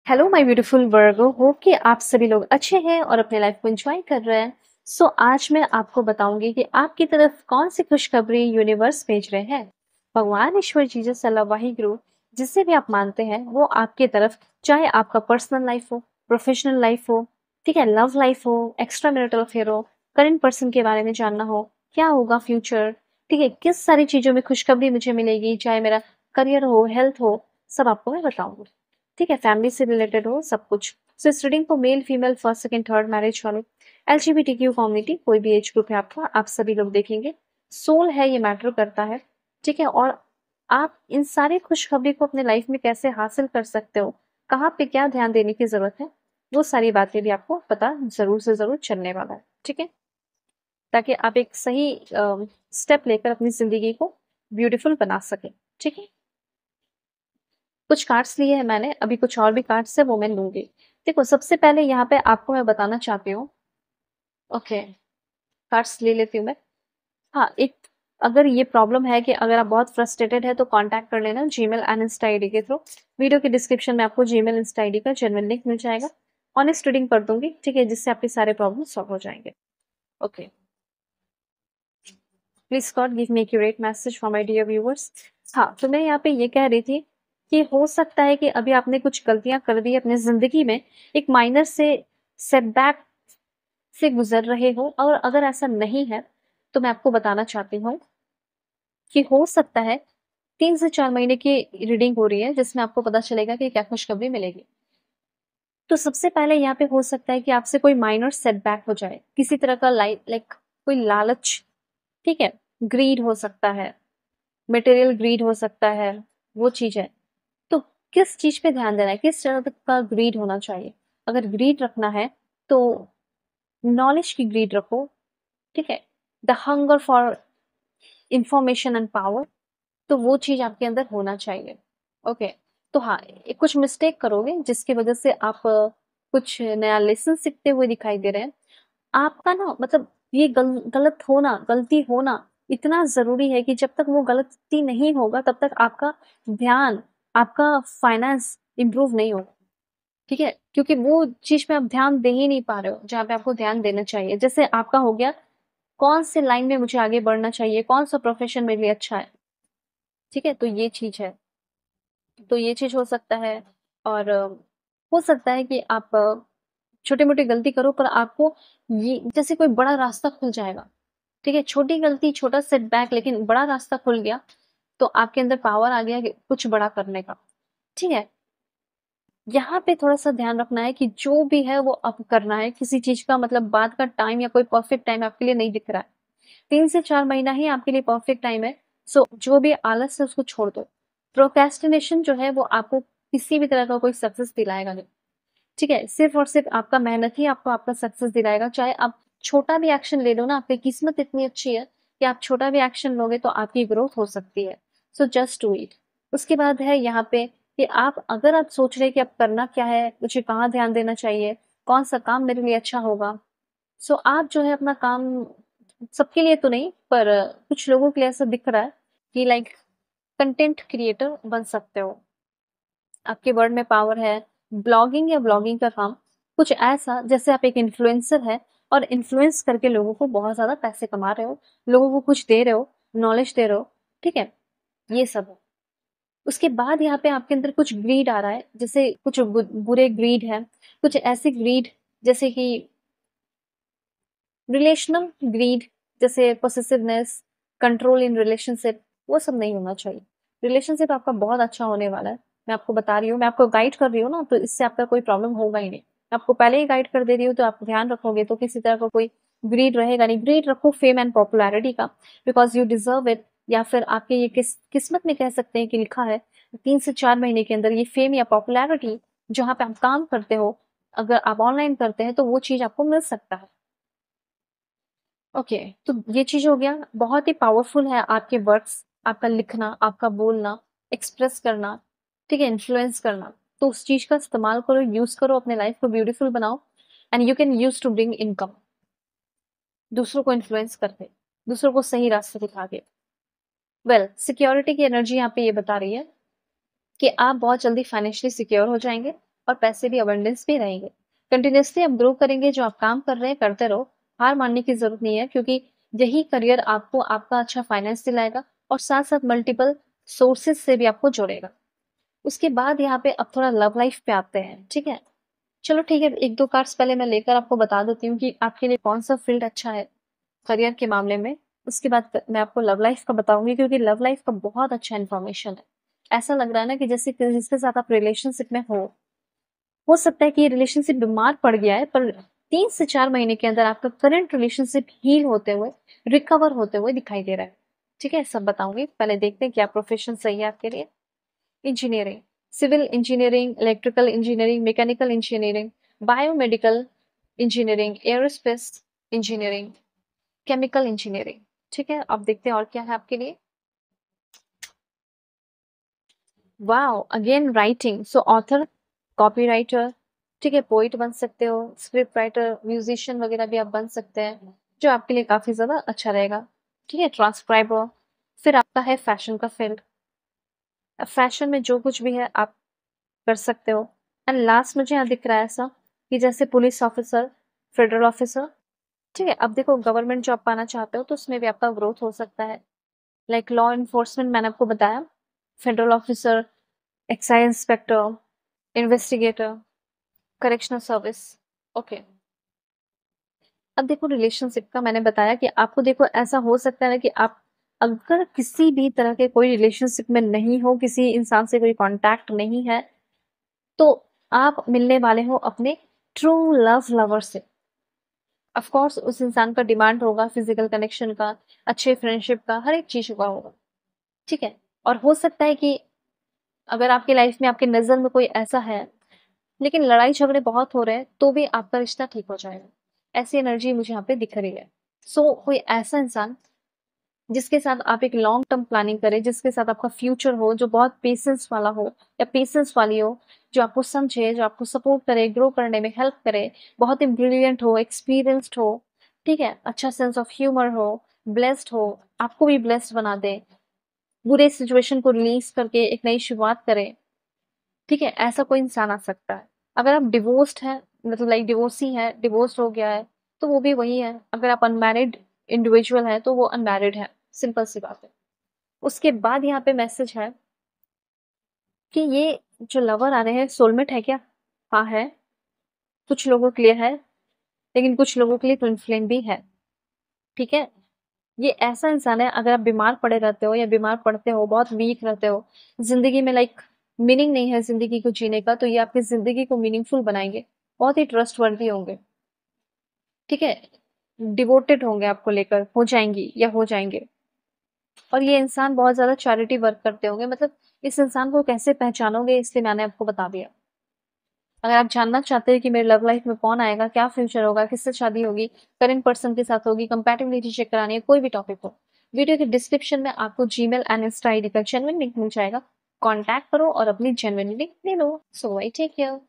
Hello my beautiful Virgo, hope कि आप सभी लोग अच्छे हैं और अपने लाइफ को एंजॉय कर रहे हैं। आज मैं आपको बताऊंगी कि आपकी तरफ कौन सी खुशखबरी यूनिवर्स भेज रहे हैं। भगवान ईश्वर जीसस अल्लाह वाहिगुरु, जिसे भी आप मानते हैं, वो आपकी तरफ, चाहे आपका पर्सनल लाइफ हो, प्रोफेशनल लाइफ हो, ठीक है, लव लाइफ हो, एक्स्ट्रा मैरिटल अफेयर हो, करंट पर्सन के बारे में जानना हो, क्या होगा फ्यूचर, ठीक है, किस सारी चीजों में खुशखबरी मुझे मिलेगी, चाहे मेरा करियर हो, हेल्थ हो, सब आपको मैं बताऊंगी। ठीक है, फैमिली से रिलेटेड हो सब कुछ। इस रीडिंग को male female first second third marriage वाले, एलजीबीटीक्यू कम्युनिटी, कोई भी एज ग्रुप है आपका, आप सभी लोग देखेंगे। सोल है, ये मैटर करता है। ठीक है, और आप इन सारी खुशखबरी को अपने लाइफ में कैसे हासिल कर सकते हो, कहाँ पे क्या ध्यान देने की जरूरत है, वो सारी बातें भी आपको पता जरूर से जरूर चलने वाला है। ठीक है, ताकि आप एक सही स्टेप लेकर अपनी जिंदगी को ब्यूटीफुल बना सके। ठीक है, कुछ कार्ड्स लिए हैं मैंने, अभी कुछ और भी कार्ड्स है वो मैं लूंगी। देखो, सबसे पहले यहाँ पे आपको मैं बताना चाहती हूँ। ओके, कार्ड्स ले लेती हूँ मैं। हाँ, एक, अगर ये प्रॉब्लम है कि अगर आप बहुत फ्रस्ट्रेटेड है तो कांटेक्ट कर लेना जीमेल एंड इंस्टा आईडी के थ्रू। वीडियो के डिस्क्रिप्शन में आपको जीमेल इंस्टा आईडी का जेन्युइन लिंक मिल जाएगा। ऑनेस्ट रीडिंग कर दूंगी, ठीक है, जिससे आपके सारे प्रॉब्लम सॉल्व हो जाएंगे। Okay, please God give me accurate message for my dear viewers. हाँ, तो मैं यहाँ पे ये कह रही थी कि हो सकता है कि अभी आपने कुछ गलतियां कर दी अपनी जिंदगी में, एक माइनर से सेटबैक से गुजर रहे हो, और अगर ऐसा नहीं है तो मैं आपको बताना चाहती हूँ कि हो सकता है 3 से 4 महीने की रीडिंग हो रही है, जिसमें आपको पता चलेगा कि क्या खुशखबरी मिलेगी। तो सबसे पहले यहाँ पे हो सकता है कि आपसे कोई माइनर सेटबैक हो जाए, किसी तरह का लाइक कोई लालच, ठीक है, ग्रीड हो सकता है, मटेरियल ग्रीड हो सकता है, वो चीज है। तो किस चीज पे ध्यान देना है, किस तरह का ग्रीड होना चाहिए। अगर ग्रीड रखना है तो नॉलेज की ग्रीड रखो, ठीक है, the hunger for information and power, तो वो चीज आपके अंदर होना चाहिए। ओके, तो हाँ, कुछ मिस्टेक करोगे जिसकी वजह से आप कुछ नया लेसन सीखते हुए दिखाई दे रहे हैं। आपका ना मतलब ये गलत होना, गलती होना इतना ज़रूरी है कि जब तक वो गलती नहीं होगा तब तक आपका ध्यान, आपका फाइनेंस इम्प्रूव नहीं होगा। ठीक है? क्योंकि वो चीज़ पे आप ध्यान दे ही नहीं पा रहे हो, जहाँ पे आपको ध्यान देना चाहिए। जैसे आपका हो गया, कौन से लाइन में मुझे आगे बढ़ना चाहिए, कौन-सा प्रोफ़ेशन मेरे लिए अच्छा है। ठीक है? तो ये चीज़ है। तो ये चीज़ हो सकता है, और हो सकता है कि आप छोटी-मोटी गलती करो पर आपको ये जैसे कोई बड़ा रास्ता खुल जाएगा। ठीक है, छोटी गलती, छोटा सेटबैक, लेकिन बड़ा रास्ता खुल गया, तो आपके अंदर पावर आ गया कि कुछ बड़ा करने का। ठीक है, यहाँ पे थोड़ा-सा ध्यान रखना है कि जो भी है वो अब करना है, किसी चीज़ का मतलब बाद का टाइम या कोई परफेक्ट टाइम आपके लिए नहीं दिख रहा है। 3 से 4 महीना ही आपके लिए परफेक्ट टाइम है, सो जो भी आलस है उसको छोड़ दो। प्रोक्रेस्टिनेशन जो है वो आपको किसी भी तरह का कोई सक्सेस दिलाएगा नहीं। ठीक है, सिर्फ़ और सिर्फ़ आपका मेहनत ही आपको आपका सक्सेस दिलाएगा। चाहे आप छोटा भी एक्शन ले लो ना, आपकी किस्मत इतनी अच्छी है कि आप छोटा भी एक्शन लोगे तो आपकी ग्रोथ हो सकती है। So just do it. उसके बाद है यहाँ पे कि आप, अगर आप सोच रहे हैं कि अब करना क्या है, मुझे कहाँ ध्यान देना चाहिए, कौन-सा काम मेरे लिए अच्छा होगा। सो आप जो है अपना काम, सबके लिए तो नहीं पर कुछ लोगों के लिए ऐसा दिख रहा है कि लाइक कंटेंट क्रिएटर बन सकते हो। आपके वर्ड में पावर है, ब्लॉगिंग या ब्लॉगिंग का काम, कुछ ऐसा जैसे आप एक इन्फ्लुएंसर है और इन्फ्लुएंस करके लोगों को बहुत ज़्यादा पैसे कमा रहे हो, लोगों को कुछ दे रहे हो, नॉलेज दे रहे हो, ठीक है? ये सब है। उसके बाद यहाँ पे आपके अंदर कुछ ग्रीड आ रहा है, जैसे कुछ बुरे ग्रीड है, कुछ ऐसे ग्रीड जैसे कि रिलेशनल ग्रीड, जैसे पोसेसिवनेस, कंट्रोल इन रिलेशनशिप, वो सब नहीं होना चाहिए। रिलेशनशिप आपका बहुत अच्छा होने वाला है, मैं आपको बता रही हूँ, मैं आपको गाइड कर रही हूँ ना, तो इससे आपका कोई प्रॉब्लम होगा ही नहीं। मैं आपको पहले ही गाइड कर दे रही हूँ, तो आप ध्यान रखोगे तो किसी तरह का कोई ग्रीड रहेगा नहीं। ग्रीड रखो फेम एंड पॉपुलैरिटी का, बिकॉज यू डिजर्व इट, या फिर आपके ये किस्मत में कह सकते हैं कि लिखा है 3 से 4 महीने के अंदर ये फेम या पॉपुलैरिटी, जहाँ पे आप काम करते हो, अगर आप ऑनलाइन करते हैं तो वो चीज आपको मिल सकता है। ओके, तो ये चीज हो गया, बहुत ही पावरफुल है आपके वर्ड्स, आपका लिखना, आपका बोलना, एक्सप्रेस करना, ठीक है, इन्फ्लुएंस करना। तो उस चीज का इस्तेमाल करो, यूज करो, अपने लाइफ को ब्यूटीफुल बनाओ, and you can use to bring income, दूसरों को इन्फ्लुएंस करके, दूसरों को सही रास्ते दिखा के। वेल, सिक्योरिटी की एनर्जी यहाँ पे ये बता रही है कि आप बहुत जल्दी फाइनेंशियली सिक्योर हो जाएंगे। और पैसे भी अबंडेंस भी रहेंगे। कंटिन्यूअसली आप ग्रो करेंगे, जो आप काम कर रहे हैं करते रहो, हार मानने की ज़रूरत नहीं है, क्योंकि यही करियर आपको आपका अच्छा फाइनेंस दिलाएगा और साथ-साथ मल्टीपल सोर्सेज़ से भी आपको जोड़ेगा। उसके बाद यहाँ पे अब थोड़ा लव लाइफ पे आते हैं, ठीक है? चलो ठीक है, 1-2 कार्ड्स पहले मैं लेकर आपको बता देती हूँ कि आपके लिए कौन-सा फ़ील्ड अच्छा है करियर के मामले में। उसके बाद मैं आपको लव लाइफ का बताऊँगी, क्योंकि लव लाइफ का बहुत अच्छा इन्फॉर्मेशन है। ऐसा लग रहा है ना कि जैसे कि जिसके साथ आप रिलेशनशिप में हो सकता है कि ये रिलेशनशिप बीमार पड़ गया है, पर 3 से 4 महीने के अंदर आपका करंट रिलेशनशिप हील होते हुए, रिकवर होते हुए दिखाई दे रहा है। ठीक है? सब बताऊँगी। पहले देखते हैं क्या प्रोफ़ेशन सही है आपके लिए। Engineering, civil engineering, electrical engineering, mechanical engineering, biomedical engineering, aerospace engineering, chemical engineering. ठीक है? अब देखते हैं और क्या है आपके लिए। वाओ! अगेन राइटिंग, सो ऑथर, कॉपीराइटर, ठीक है, पोएट बन सकते हो, स्क्रिप्ट राइटर, म्यूजिशियन वगैरह भी आप बन सकते हैं, जो आपके लिए काफ़ी ज़्यादा अच्छा रहेगा। ठीक है, ट्रांसक्राइबर, फिर आपका है फैशन का फील्ड। फैशन में जो कुछ भी है आप कर सकते हो। एंड लास्ट मुझे यहाँ दिख रहा है ऐसा कि जैसे पुलिस ऑफिसर, फेडरल ऑफिसर, ठीक है, अब देखो गवर्नमेंट जॉब पाना चाहते हो तो उसमें भी आपका ग्रोथ हो सकता है। लाइक लॉ एनफोर्समेंट मैंने आपको बताया, federal officer, excise inspector, investigator, correctional service. Okay, अब देखो रिलेशनशिप का मैंने बताया कि आपको देखो ऐसा हो सकता है ना कि आप अगर किसी भी तरह के कोई रिलेशनशिप में नहीं हो, किसी इंसान से कोई कांटेक्ट नहीं है, तो आप मिलने वाले हो अपने ट्रू लव लवर से। ऑफ कोर्स उस इंसान का डिमांड होगा फिजिकल कनेक्शन का, अच्छे फ्रेंडशिप का, हर एक चीज का होगा। ठीक है, और हो सकता है कि अगर आपकी लाइफ में आपके नजर में कोई ऐसा है, लेकिन लड़ाई झगड़े बहुत हो रहे हैं, तो भी आपका रिश्ता ठीक हो जाएगा। ऐसी एनर्जी मुझे यहाँ पे दिख रही है। सो कोई ऐसा इंसान जिसके साथ आप एक लॉन्ग टर्म प्लानिंग करें, जिसके साथ आपका फ्यूचर हो, जो बहुत पेशेंस वाला हो या पेशेंस वाली हो, जो आपको समझे, जो आपको सपोर्ट करे, ग्रो करने में हेल्प करे, बहुत ही ब्रिलियंट हो, एक्सपीरियंस्ड हो, ठीक है, अच्छा सेंस ऑफ ह्यूमर हो, ब्लेस्ड हो, आपको भी ब्लेस्ड बना दे, बुरे सिचुएशन को रिलीज करके एक नई शुरुआत करे। ठीक है, ऐसा कोई इंसान आ सकता है। अगर आप डिवोर्स्ड हैं, मतलब लाइक डिवोर्सी है, डिवोर्स हो गया है, तो वो भी वही है। अगर आप अनमैरिड इंडिविजुअल है तो वो अनमैरिड है, सिंपल सी बात है। उसके बाद यहाँ पे मैसेज है कि ये जो लवर आ रहे हैं सोलमेट है क्या? हाँ है, कुछ लोगों के लिए है, लेकिन कुछ लोगों के लिए ट्विन फ्लेम भी है। ठीक है, ये ऐसा इंसान है, अगर आप बीमार पड़े रहते हो या बीमार पड़ते हो, बहुत वीक रहते हो, जिंदगी में लाइक मीनिंग नहीं है जिंदगी को जीने का, तो ये आपकी जिंदगी को मीनिंगफुल बनाएंगे, बहुत ही ट्रस्टवर्दी होंगे। ठीक है, डिवोटेड होंगे, आपको लेकर हो जाएंगी या हो जाएंगे। और ये इंसान बहुत ज्यादा चैरिटी वर्क करते होंगे। मतलब इस इंसान को कैसे पहचानोगे, इसलिए मैंने आपको बता दिया। अगर आप जानना चाहते हैं कि मेरे लव लाइफ में कौन आएगा, क्या फ्यूचर होगा, किससे शादी होगी, करेंट पर्सन के साथ होगी, कंपैटिबिलिटी चेक करानी है, कोई भी टॉपिक हो, वीडियो के डिस्क्रिप्शन में आपको जीमेल एंड इंस्टा आईडी का जेन्युइन लिंक मिल जाएगा। कॉन्टैक्ट करो और अपनी जेन्युइनली ले लो। सो आई टेक केयर।